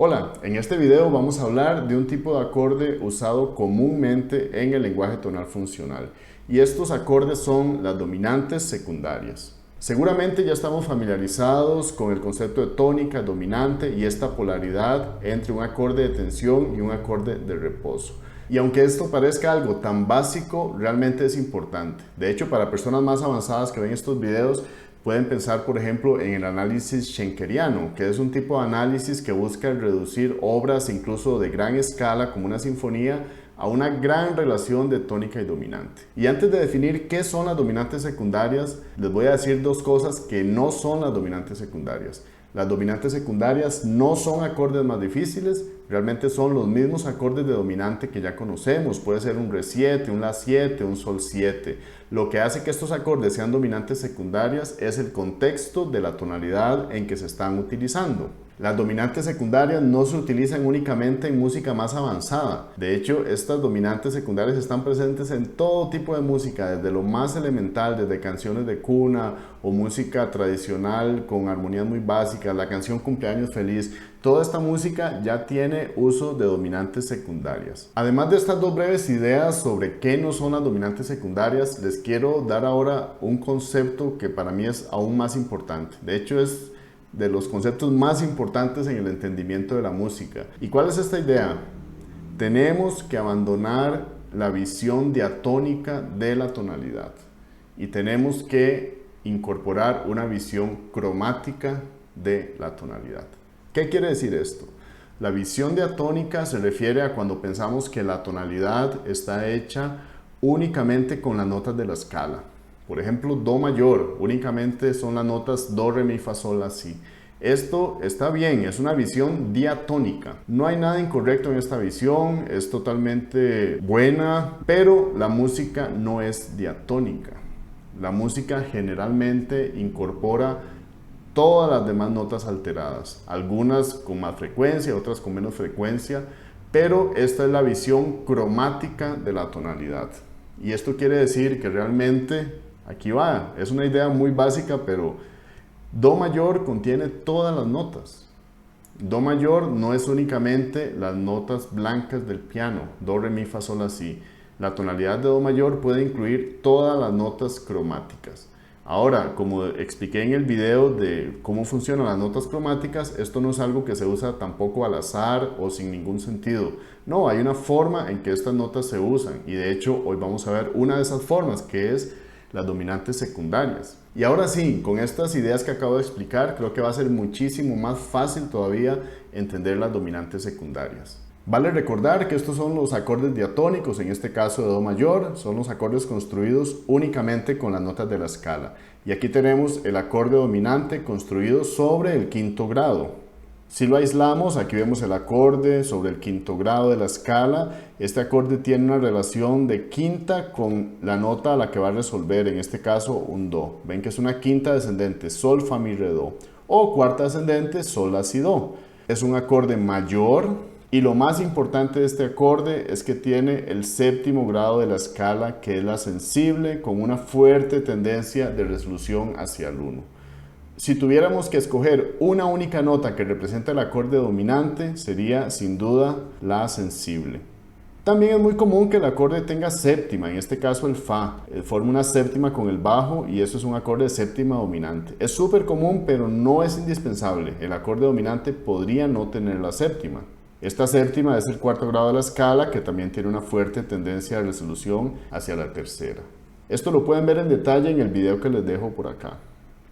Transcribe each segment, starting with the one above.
Hola, en este video vamos a hablar de un tipo de acorde usado comúnmente en el lenguaje tonal funcional, y estos acordes son las dominantes secundarias. Seguramente ya estamos familiarizados con el concepto de tónica, dominante y esta polaridad entre un acorde de tensión y un acorde de reposo. Y aunque esto parezca algo tan básico, realmente es importante. De hecho, para personas más avanzadas que ven estos videos, pueden pensar, por ejemplo, en el análisis schenkeriano, que es un tipo de análisis que busca reducir obras incluso de gran escala, como una sinfonía, a una gran relación de tónica y dominante. Y antes de definir qué son las dominantes secundarias, les voy a decir dos cosas que no son las dominantes secundarias. Las dominantes secundarias no son acordes más difíciles, realmente son los mismos acordes de dominante que ya conocemos. Puede ser un Re7, un La7, un Sol7. Lo que hace que estos acordes sean dominantes secundarias es el contexto de la tonalidad en que se están utilizando. Las dominantes secundarias no se utilizan únicamente en música más avanzada. De hecho, estas dominantes secundarias están presentes en todo tipo de música, desde lo más elemental, desde canciones de cuna o música tradicional con armonías muy básicas, la canción Cumpleaños Feliz. Toda esta música ya tiene uso de dominantes secundarias. Además de estas dos breves ideas sobre qué no son las dominantes secundarias, les quiero dar ahora un concepto que para mí es aún más importante. De hecho, es de los conceptos más importantes en el entendimiento de la música. ¿Y cuál es esta idea? Tenemos que abandonar la visión diatónica de la tonalidad y tenemos que incorporar una visión cromática de la tonalidad. ¿Qué quiere decir esto? La visión diatónica se refiere a cuando pensamos que la tonalidad está hecha únicamente con las notas de la escala. Por ejemplo, Do mayor, únicamente son las notas Do, Re, Mi, Fa, Sol, La, Si. Esto está bien, es una visión diatónica. No hay nada incorrecto en esta visión, es totalmente buena, pero la música no es diatónica. La música generalmente incorpora todas las demás notas alteradas, algunas con más frecuencia, otras con menos frecuencia, pero esta es la visión cromática de la tonalidad. Y esto quiere decir que realmente, aquí va, es una idea muy básica, pero Do mayor contiene todas las notas. Do mayor no es únicamente las notas blancas del piano, Do, Re, Mi, Fa, Sol, La, Si. La tonalidad de Do mayor puede incluir todas las notas cromáticas. Ahora, como expliqué en el video de cómo funcionan las notas cromáticas, esto no es algo que se usa tampoco al azar o sin ningún sentido. No, hay una forma en que estas notas se usan y de hecho hoy vamos a ver una de esas formas, que es las dominantes secundarias. Y ahora sí, con estas ideas que acabo de explicar, creo que va a ser muchísimo más fácil todavía entender las dominantes secundarias. Vale recordar que estos son los acordes diatónicos, en este caso de Do mayor, son los acordes construidos únicamente con las notas de la escala. Y aquí tenemos el acorde dominante construido sobre el quinto grado. Si lo aislamos, aquí vemos el acorde sobre el quinto grado de la escala. Este acorde tiene una relación de quinta con la nota a la que va a resolver, en este caso un Do. Ven que es una quinta descendente, Sol, Fa, Mi, Re, Do. O cuarta descendente, Sol, La, Si, Do. Es un acorde mayor. Y lo más importante de este acorde es que tiene el séptimo grado de la escala, que es la sensible, con una fuerte tendencia de resolución hacia el 1. Si tuviéramos que escoger una única nota que representa el acorde dominante, sería sin duda la sensible. También es muy común que el acorde tenga séptima, en este caso el Fa. Forma una séptima con el bajo y eso es un acorde de séptima dominante. Es súper común, pero no es indispensable. El acorde dominante podría no tener la séptima. Esta séptima es el cuarto grado de la escala, que también tiene una fuerte tendencia de resolución hacia la tercera. Esto lo pueden ver en detalle en el video que les dejo por acá.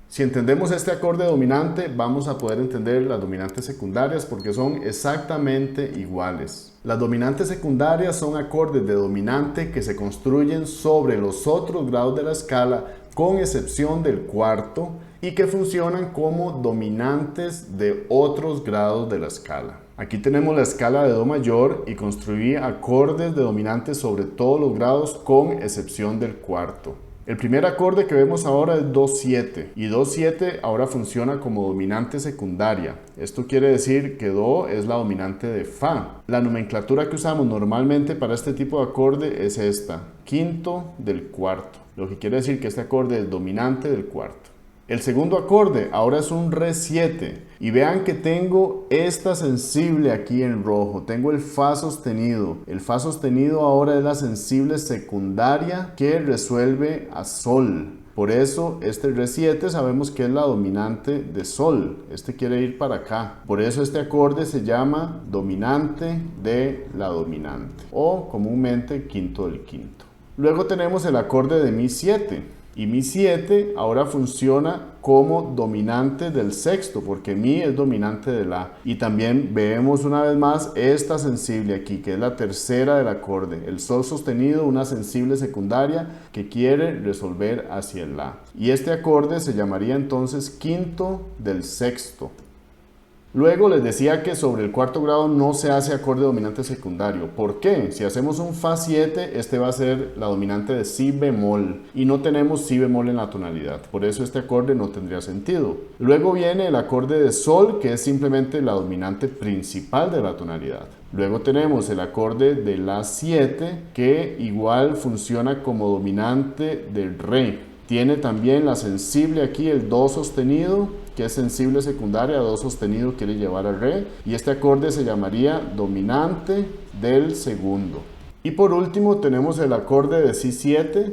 Si entendemos este acorde dominante, vamos a poder entender las dominantes secundarias porque son exactamente iguales. Las dominantes secundarias son acordes de dominante que se construyen sobre los otros grados de la escala, con excepción del cuarto, y que funcionan como dominantes de otros grados de la escala. Aquí tenemos la escala de Do mayor y construí acordes de dominantes sobre todos los grados con excepción del cuarto. El primer acorde que vemos ahora es Do7 y Do7 ahora funciona como dominante secundaria. Esto quiere decir que Do es la dominante de Fa. La nomenclatura que usamos normalmente para este tipo de acorde es esta, quinto del cuarto, lo que quiere decir que este acorde es dominante del cuarto. El segundo acorde ahora es un Re7 Y vean que tengo esta sensible aquí en rojo, tengo el Fa sostenido. El Fa sostenido ahora es la sensible secundaria que resuelve a Sol. Por eso este Re7 sabemos que es la dominante de Sol. Este quiere ir para acá. Por eso este acorde se llama dominante de la dominante, o comúnmente quinto del quinto. Luego tenemos el acorde de Mi7. Y Mi7 ahora funciona como dominante del sexto, porque Mi es dominante de La. Y también vemos una vez más esta sensible aquí, que es la tercera del acorde. El Sol sostenido, una sensible secundaria que quiere resolver hacia el La. Y este acorde se llamaría entonces quinto del sexto. Luego les decía que sobre el cuarto grado no se hace acorde dominante secundario. ¿Por qué? Si hacemos un Fa 7, este va a ser la dominante de Si bemol y no tenemos Si bemol en la tonalidad. Por eso este acorde no tendría sentido. Luego viene el acorde de Sol, que es simplemente la dominante principal de la tonalidad. Luego tenemos el acorde de La 7, que igual funciona como dominante del Re. Tiene también la sensible aquí, el Do sostenido, que es sensible secundaria, Do sostenido quiere llevar al Re, y este acorde se llamaría dominante del segundo. Y por último tenemos el acorde de Si7,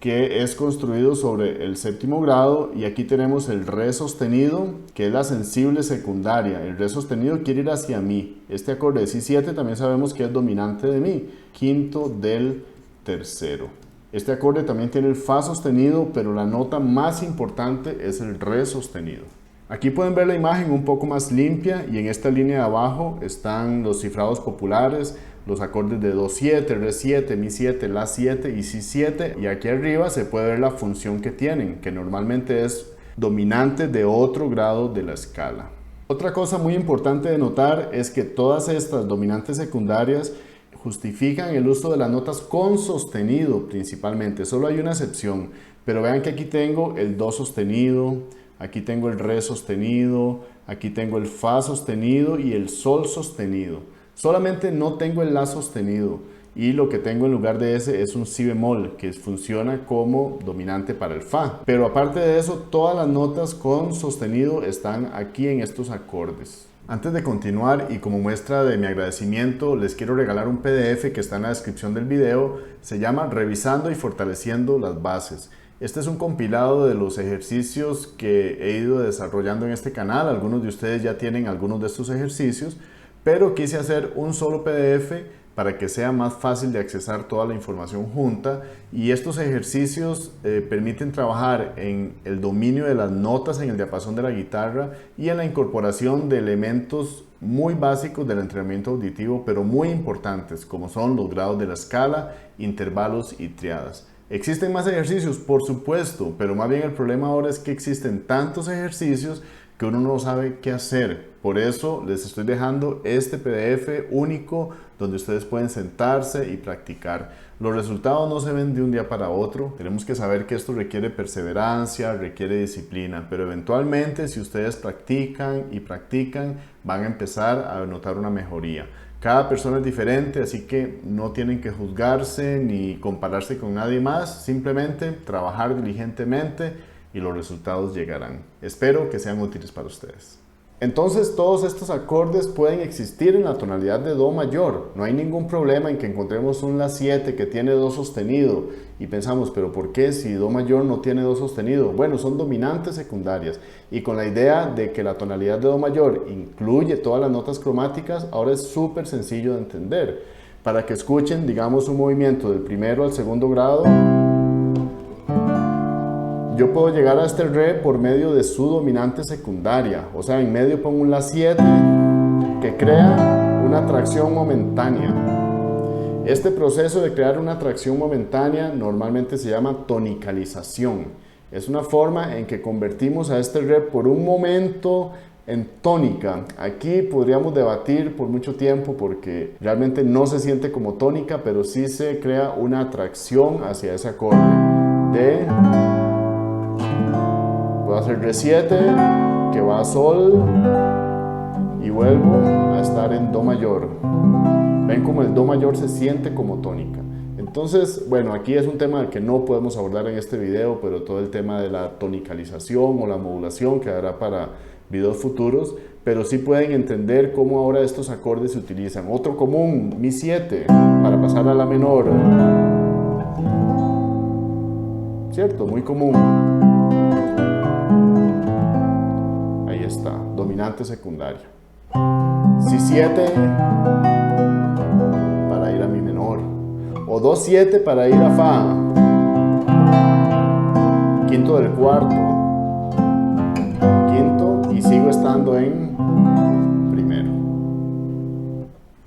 que es construido sobre el séptimo grado, y aquí tenemos el Re sostenido, que es la sensible secundaria. El Re sostenido quiere ir hacia Mi. Este acorde de Si7 también sabemos que es dominante de Mi, quinto del tercero. Este acorde también tiene el Fa sostenido, pero la nota más importante es el Re sostenido. Aquí pueden ver la imagen un poco más limpia y en esta línea de abajo están los cifrados populares, los acordes de Do7, Re7, Mi7, La7 y Si7, y aquí arriba se puede ver la función que tienen, que normalmente es dominante de otro grado de la escala. Otra cosa muy importante de notar es que todas estas dominantes secundarias justifican el uso de las notas con sostenido principalmente. Solo hay una excepción, pero vean que aquí tengo el Do sostenido, aquí tengo el Re sostenido, aquí tengo el Fa sostenido y el Sol sostenido. Solamente no tengo el La sostenido, y lo que tengo en lugar de ese es un Si bemol, que funciona como dominante para el Fa. Pero aparte de eso, todas las notas con sostenido están aquí en estos acordes. Antes de continuar y como muestra de mi agradecimiento, les quiero regalar un PDF que está en la descripción del video. Se llama Revisando y Fortaleciendo las Bases. Este es un compilado de los ejercicios que he ido desarrollando en este canal. Algunos de ustedes ya tienen algunos de estos ejercicios, pero quise hacer un solo PDF para que sea más fácil de accesar toda la información junta, y estos ejercicios permiten trabajar en el dominio de las notas en el diapasón de la guitarra y en la incorporación de elementos muy básicos del entrenamiento auditivo, pero muy importantes, como son los grados de la escala, intervalos y triadas. ¿Existen más ejercicios? Por supuesto, pero más bien el problema ahora es que existen tantos ejercicios que uno no sabe qué hacer. Por eso les estoy dejando este PDF único donde ustedes pueden sentarse y practicar. Los resultados no se ven de un día para otro. Tenemos que saber que esto requiere perseverancia, requiere disciplina, pero eventualmente si ustedes practican y practican, van a empezar a notar una mejoría. Cada persona es diferente, así que no tienen que juzgarse ni compararse con nadie más. Simplemente trabajar diligentemente y los resultados llegarán. Espero que sean útiles para ustedes. Entonces todos estos acordes pueden existir en la tonalidad de Do mayor. No hay ningún problema en que encontremos un La 7 que tiene Do sostenido y pensamos, pero ¿por qué si Do mayor no tiene Do sostenido? Bueno, son dominantes secundarias, y con la idea de que la tonalidad de Do mayor incluye todas las notas cromáticas, ahora es súper sencillo de entender. Para que escuchen, digamos, un movimiento del primero al segundo grado, yo puedo llegar a este Re por medio de su dominante secundaria. O sea, en medio pongo un La 7 que crea una tracción momentánea. Este proceso de crear una tracción momentánea normalmente se llama tonicalización. Es una forma en que convertimos a este Re por un momento en tónica. Aquí podríamos debatir por mucho tiempo porque realmente no se siente como tónica, pero sí se crea una atracción hacia ese acorde de... Puedo hacer Re7, que va a Sol, y vuelvo a estar en Do mayor. Ven como el Do mayor se siente como tónica. Entonces, bueno, aquí es un tema que no podemos abordar en este video, pero todo el tema de la tonicalización o la modulación quedará para videos futuros, pero sí pueden entender cómo ahora estos acordes se utilizan. Otro común, Mi 7, para pasar a La menor. ¿Cierto? Muy común. Ahí está, dominante secundaria. Si 7 para ir a Mi menor. O Do 7 para ir a Fa. Quinto del cuarto. Quinto y sigo estando en primero.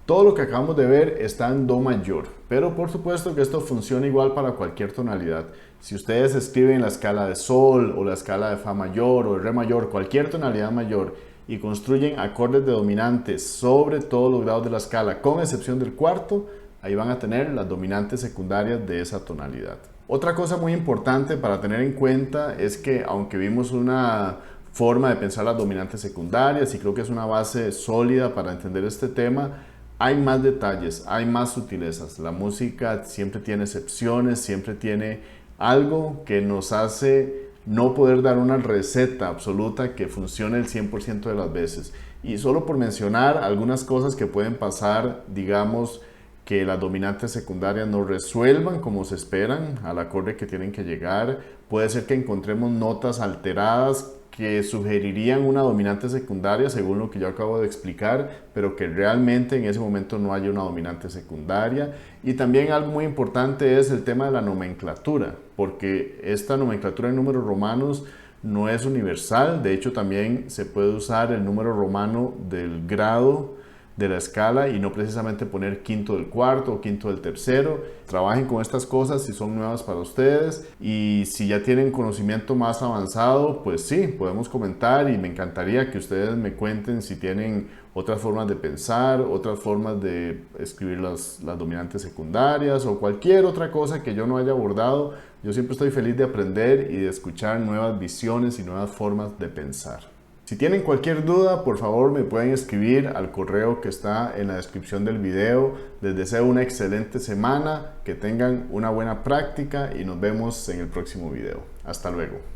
Todo lo que acabamos de ver está en Do mayor, pero por supuesto que esto funciona igual para cualquier tonalidad. Si ustedes escriben la escala de Sol o la escala de Fa mayor o de Re mayor, cualquier tonalidad mayor, y construyen acordes de dominantes sobre todos los grados de la escala, con excepción del cuarto, ahí van a tener las dominantes secundarias de esa tonalidad. Otra cosa muy importante para tener en cuenta es que aunque vimos una forma de pensar las dominantes secundarias y creo que es una base sólida para entender este tema, hay más detalles, hay más sutilezas. La música siempre tiene excepciones, siempre tiene algo que nos hace no poder dar una receta absoluta que funcione el 100% de las veces. Y solo por mencionar algunas cosas que pueden pasar, digamos, que las dominantes secundarias no resuelvan como se esperan al acorde que tienen que llegar. Puede ser que encontremos notas alteradas que sugerirían una dominante secundaria según lo que yo acabo de explicar, pero que realmente en ese momento no haya una dominante secundaria. Y también algo muy importante es el tema de la nomenclatura, porque esta nomenclatura en números romanos no es universal. De hecho, también se puede usar el número romano del grado de la escala y no precisamente poner quinto del cuarto o quinto del tercero. Trabajen con estas cosas si son nuevas para ustedes, y si ya tienen conocimiento más avanzado, pues sí, podemos comentar y me encantaría que ustedes me cuenten si tienen otras formas de pensar, otras formas de escribir las dominantes secundarias o cualquier otra cosa que yo no haya abordado. Yo siempre estoy feliz de aprender y de escuchar nuevas visiones y nuevas formas de pensar. Si tienen cualquier duda, por favor me pueden escribir al correo que está en la descripción del video. Les deseo una excelente semana, que tengan una buena práctica y nos vemos en el próximo video. Hasta luego.